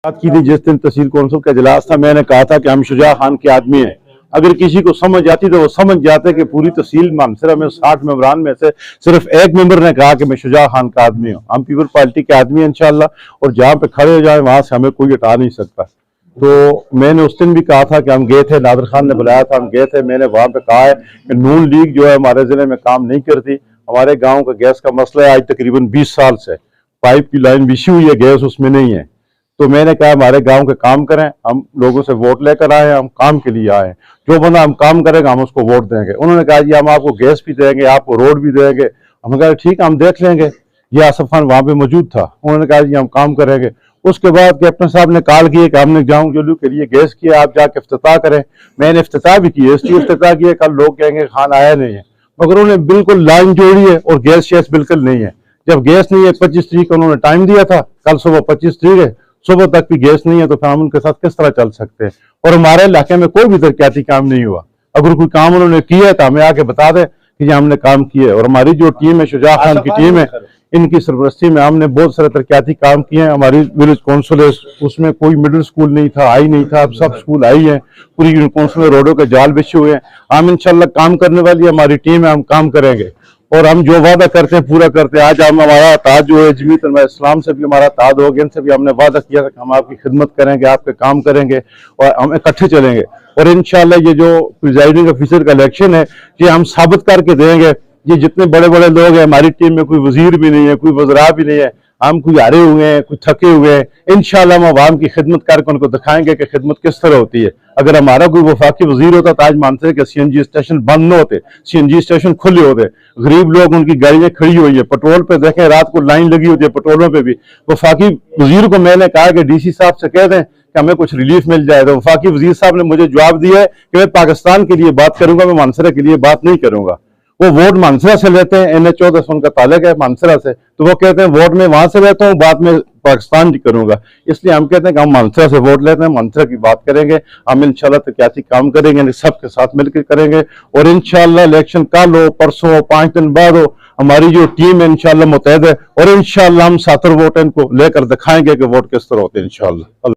बात की थी जिस दिन तहसील कौंसिल का इजलास था, मैंने कहा था कि हम शुजा खान के आदमी हैं। अगर किसी को समझ आती तो वो समझ जाते कि पूरी तहसील मानसरा में 60 मेंबरान में से सिर्फ एक मेंबर ने कहा कि मैं शुजा खान का आदमी हूँ। हम पीपल पार्टी के आदमी हैं इंशाल्लाह, और जहाँ पे खड़े हो जाए वहां से हमें कोई हटा नहीं सकता। तो मैंने उस दिन भी कहा था कि हम गए थे, नादिर खान ने बुलाया था, हम गए थे। मैंने वहां पे कहा है कि नून लीग जो है हमारे जिले में काम नहीं करती। हमारे गाँव का गैस का मसला है, आज तकरीबन 20 साल से पाइप की लाइन बिछी हुई है, गैस उसमें नहीं है। तो मैंने कहा हमारे गांव के काम करें, हम लोगों से वोट लेकर आए, हम काम के लिए आए, जो बंदा हम काम करेगा हम उसको वोट देंगे। उन्होंने कहा जी हम आपको गैस भी देंगे, आपको रोड भी देंगे। हमने कहा ठीक है हम देख लेंगे। ये आसफ खान वहां पे मौजूद था, उन्होंने कहा जी हम काम करेंगे। उसके बाद कैप्टन साहब ने कॉल किए कि हमने जाऊं जलू के लिए गैस किया, आप जाके इफ्तिताह करें। मैंने इफ्तिताह भी किया, इसलिए इफ्तिताह किया कल लोग कहेंगे खान आया नहीं है, मगर उन्होंने बिल्कुल लाइन जोड़ी है और गैस शैस बिल्कुल नहीं है। जब गैस नहीं है, 25 तरीक को उन्होंने टाइम दिया था, कल सुबह 25 तरीक है, सुबह तक भी गैस नहीं है, तो फिर हम उनके साथ किस तरह चल सकते हैं। और हमारे इलाके में कोई भी तरक्याती काम नहीं हुआ। अगर कोई काम उन्होंने किया है तो हमें आके बता दें कि ये हमने काम किया है। और हमारी जो टीम है, शुजा खान की टीम है, इनकी सरपरस्ती में हमने बहुत सारे तरक्याती काम किए हैं। हमारी विलेज काउंसिल है, उसमें कोई मिडिल स्कूल नहीं था, आई नहीं था, अब सब स्कूल आई है। पूरी काउंसिल में रोडों के जाल बिछे हुए हैं। हम इंशाल्लाह काम करने वाली हमारी टीम है, हम काम करेंगे और हम जो वादा करते हैं पूरा करते हैं। आज हम हमारा ताज जो है जमीयत इस्लाम से भी हमारा ताज हो गया, इनसे भी हमने वादा किया था कि हम आपकी खिदमत करेंगे, आपके काम करेंगे और हम इकट्ठे चलेंगे। और इंशाल्लाह ये जो प्रिजाइडिंग ऑफिसर का इलेक्शन है, ये हम साबित करके देंगे। ये जितने बड़े बड़े लोग हैं, हमारी टीम में कोई वजीर भी नहीं है, कोई वज़रा भी नहीं है, हम कोई हारे हुए हैं, कोई थके हुए हैं। इंशाल्लाह हम आवाम की खिदमत करके उनको दिखाएंगे कि खिदमत किस तरह होती है। अगर हमारा कोई वफाकी वजीर होता तो आज मानसरे के CNG स्टेशन बंद न होते, CNG स्टेशन खुले होते। गरीब लोग, उनकी गाड़ियां खड़ी हुई है, पेट्रोल पे देखें रात को लाइन लगी होती है पेट्रोलों पे भी। वफाकी वजीर को मैंने कहा कि DC साहब से कह दें कि हमें कुछ रिलीफ मिल जाए, तो वफाकी वजीर साहब ने मुझे जवाब दिया है कि मैं पाकिस्तान के लिए बात करूंगा, मैं मानसरा के लिए बात नहीं करूंगा। वो वोट मानसरा से लेते हैं, NH14 से उनका ताल्लुक है मानसरा से, तो वो कहते हैं वोट में वहां से लेता हूँ, बाद में पाकिस्तान की करूंगा। इसलिए हम कहते हैं कि हम मानसरा से वोट लेते हैं, मानसरा की बात करेंगे। हम इंशाल्लाह तरक्याती काम करेंगे, सबके साथ मिलकर करेंगे। और इंशाल्लाह इलेक्शन कल हो, परसों हो, 5 दिन बाद हो, हमारी जो टीम है इंशाल्लाह मुतहद है और इंशाल्लाह हम 70 वोट इनको लेकर दिखाएंगे कि वोट किस तरह होते हैं इंशाल्लाह।